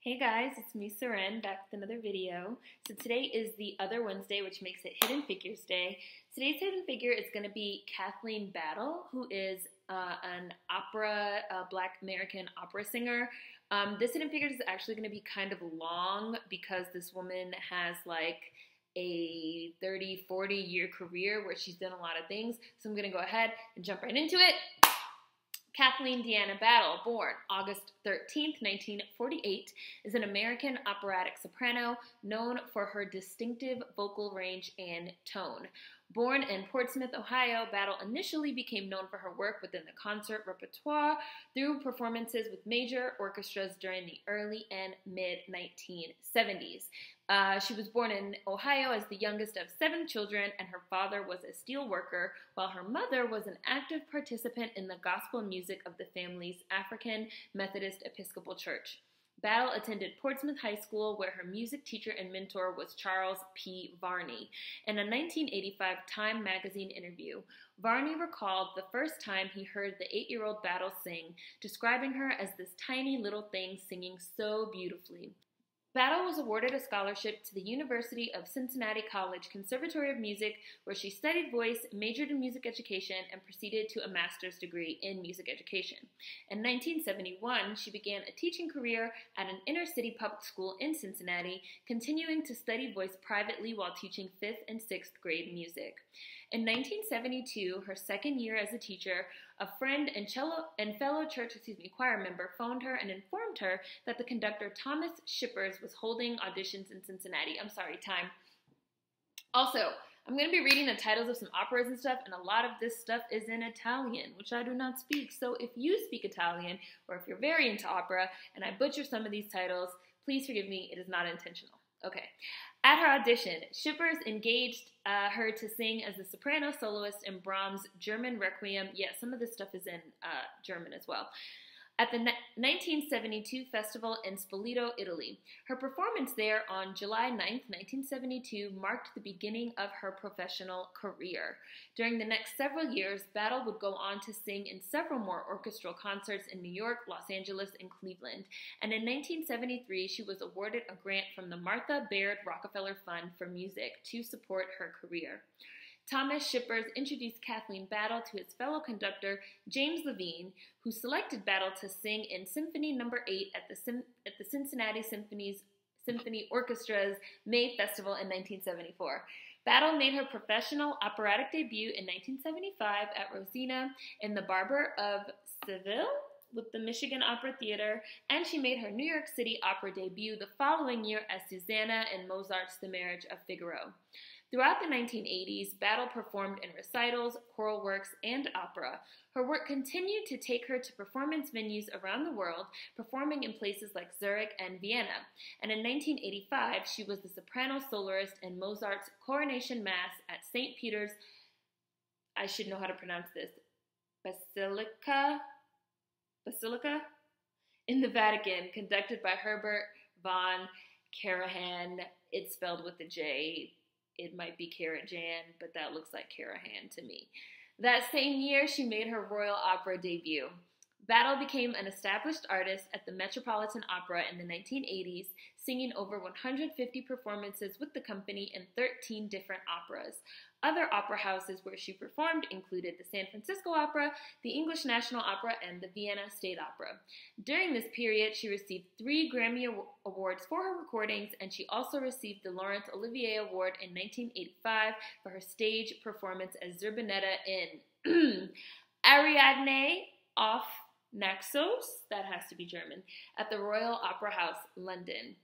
Hey guys, it's me, Seren, back with another video. So today is the other Wednesday, which makes it Hidden Figures Day. Today's hidden figure is going to be Kathleen Battle, who is an opera, Black American opera singer. This hidden figure is actually going to be kind of long because this woman has like a 30-40 year career where she's done a lot of things. So I'm going to go ahead and jump right into it. Kathleen Deanna Battle, born August 13th, 1948, is an American operatic soprano known for her distinctive vocal range and tone. Born in Portsmouth, Ohio, Battle initially became known for her work within the concert repertoire through performances with major orchestras during the early and mid-1970s. She was born in Ohio as the youngest of 7 children, and her father was a steel worker, while her mother was an active participant in the gospel music of the family's African Methodist Episcopal Church. Battle attended Portsmouth High School, where her music teacher and mentor was Charles P. Varney. In a 1985 Time magazine interview, Varney recalled the first time he heard the 8-year-old Battle sing, describing her as this tiny little thing singing so beautifully. Battle was awarded a scholarship to the University of Cincinnati College-Conservatory of Music, where she studied voice, majored in music education, and proceeded to a master's degree in music education. In 1971, she began a teaching career at an inner-city public school in Cincinnati, continuing to study voice privately while teaching 5th and 6th grade music. In 1972, her second year as a teacher, a friend and fellow choir member phoned her and informed her that the conductor Thomas Schippers was holding auditions in Cincinnati. I'm sorry, time. Also, I'm going to be reading the titles of some operas and stuff, and a lot of this stuff is in Italian, which I do not speak. So if you speak Italian, or if you're very into opera, and I butcher some of these titles, please forgive me, it is not intentional. Okay. At her audition, Schippers engaged her to sing as the soprano soloist in Brahms German Requiem. Yeah, some of this stuff is in German as well. At the 1972 festival in Spoleto, Italy. Her performance there on July 9th, 1972 marked the beginning of her professional career. During the next several years, Battle would go on to sing in several more orchestral concerts in New York, Los Angeles, and Cleveland. And in 1973, she was awarded a grant from the Martha Baird Rockefeller Fund for music to support her career. Thomas Schippers introduced Kathleen Battle to his fellow conductor, James Levine, who selected Battle to sing in Symphony No. 8 at the Cincinnati Symphony Orchestra's May Festival in 1974. Battle made her professional operatic debut in 1975 at Rosina in The Barber of Seville with the Michigan Opera Theater, and she made her New York City opera debut the following year as Susanna in Mozart's The Marriage of Figaro. Throughout the 1980s, Battle performed in recitals, choral works, and opera. Her work continued to take her to performance venues around the world, performing in places like Zurich and Vienna. And in 1985, she was the soprano soloist in Mozart's Coronation Mass at St. Peter's, I should know how to pronounce this, Basilica in the Vatican, conducted by Herbert von Karajan. It's spelled with a J. It might be Karajan, but that looks like Karajan to me. That same year, she made her Royal Opera debut. Battle became an established artist at the Metropolitan Opera in the 1980s, singing over 150 performances with the company in 13 different operas. Other opera houses where she performed included the San Francisco Opera, the English National Opera, and the Vienna State Opera. During this period, she received 3 Grammy Awards for her recordings, and she also received the Laurence Olivier Award in 1985 for her stage performance as Zerbinetta in Ariadne off Naxos, that has to be German, at the Royal Opera House, London.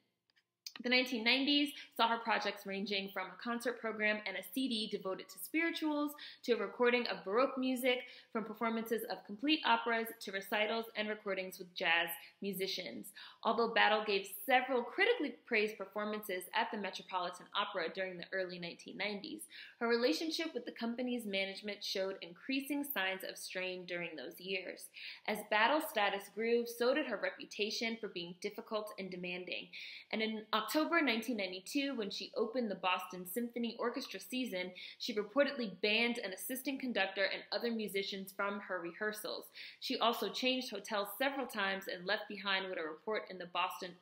The 1990s saw her projects ranging from a concert program and a CD devoted to spirituals to a recording of Baroque music, from performances of complete operas to recitals and recordings with jazz musicians. Although Battle gave several critically praised performances at the Metropolitan Opera during the early 1990s, her relationship with the company's management showed increasing signs of strain during those years. As Battle's status grew, so did her reputation for being difficult and demanding. And in October October 1992, when she opened the Boston Symphony Orchestra season, she reportedly banned an assistant conductor and other musicians from her rehearsals. She also changed hotels several times and left behind what a report in the Boston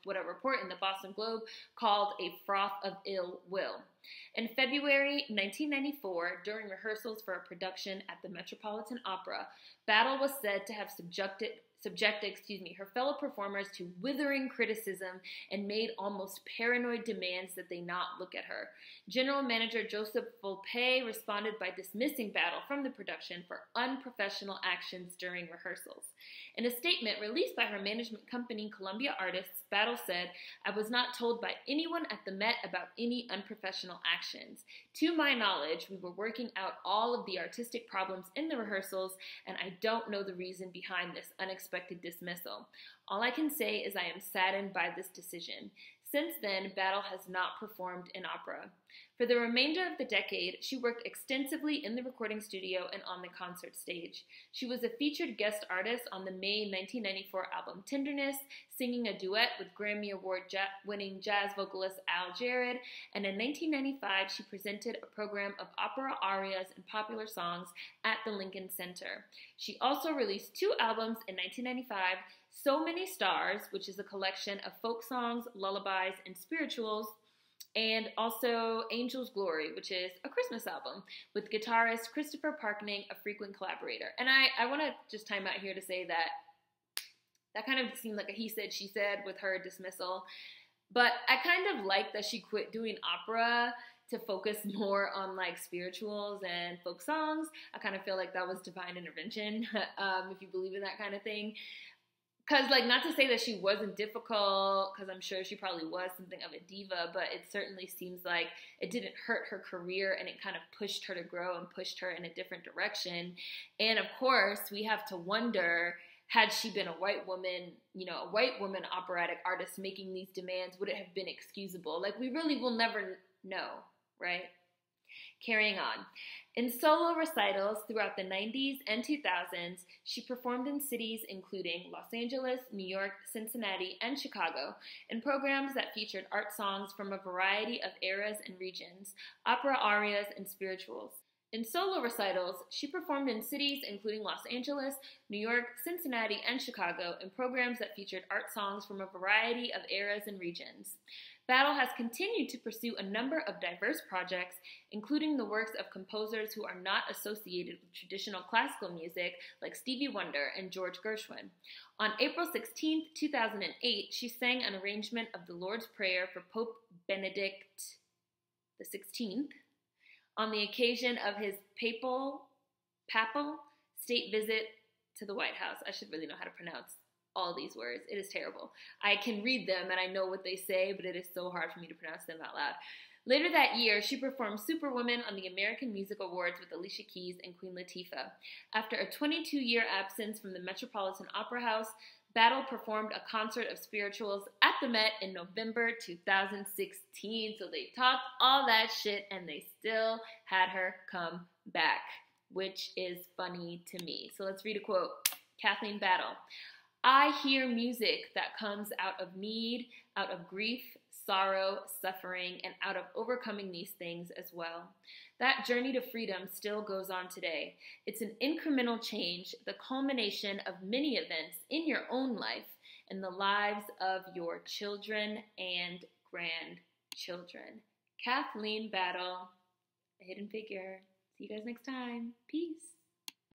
Globe called a froth of ill will. In February 1994, during rehearsals for a production at the Metropolitan Opera, Battle was said to have subjected her fellow performers to withering criticism and made almost paranoid demands that they not look at her. General Manager Joseph Volpe responded by dismissing Battle from the production for unprofessional actions during rehearsals. In a statement released by her management company, Columbia Artists, Battle said, "I was not told by anyone at the Met about any unprofessional actions. To my knowledge, we were working out all of the artistic problems in the rehearsals, and I don't know the reason behind this unexpected dismissal. All I can say is I am saddened by this decision." Since then, Battle has not performed in opera. For the remainder of the decade, she worked extensively in the recording studio and on the concert stage. She was a featured guest artist on the May 1994 album Tenderness, singing a duet with Grammy Award-winning jazz vocalist Al Jarreau, and in 1995, she presented a program of opera arias and popular songs at the Lincoln Center. She also released 2 albums in 1995, So Many Stars, which is a collection of folk songs, lullabies, and spirituals, and also Angel's Glory, which is a Christmas album with guitarist Christopher Parkening, a frequent collaborator. And I want to just time out here to say that kind of seemed like a he said, she said with her dismissal. But I kind of like that she quit doing opera to focus more on like spirituals and folk songs. I kind of feel like that was divine intervention, if you believe in that kind of thing. Because, like, not to say that she wasn't difficult, because I'm sure she probably was something of a diva, but it certainly seems like it didn't hurt her career, and it kind of pushed her to grow and pushed her in a different direction. And, of course, we have to wonder, had she been a white woman, a white woman operatic artist making these demands, would it have been excusable? Like, we really will never know, right? Carrying on. In solo recitals throughout the 90s and 2000s, she performed in cities including Los Angeles, New York, Cincinnati, and Chicago, in programs that featured art songs from a variety of eras and regions, opera arias, and spirituals. In solo recitals, she performed in cities including Los Angeles, New York, Cincinnati, and Chicago, in programs that featured art songs from a variety of eras and regions. Battle has continued to pursue a number of diverse projects, including the works of composers who are not associated with traditional classical music like Stevie Wonder and George Gershwin. On April 16, 2008, she sang an arrangement of the Lord's Prayer for Pope Benedict XVI on the occasion of his papal state visit to the White House. I should really know how to pronounce all these words. It is terrible. I can read them and I know what they say, but it is so hard for me to pronounce them out loud. Later that year, she performed Superwoman on the American Music Awards with Alicia Keys and Queen Latifah. After a 22-year absence from the Metropolitan Opera House, Battle performed a concert of spirituals at the Met in November 2016. So they talked all that shit and they still had her come back, which is funny to me. So let's read a quote. Kathleen Battle. "I hear music that comes out of need, out of grief, sorrow, suffering, and out of overcoming these things as well. That journey to freedom still goes on today. It's an incremental change, the culmination of many events in your own life and the lives of your children and grandchildren." Kathleen Battle, a hidden figure. See you guys next time. Peace.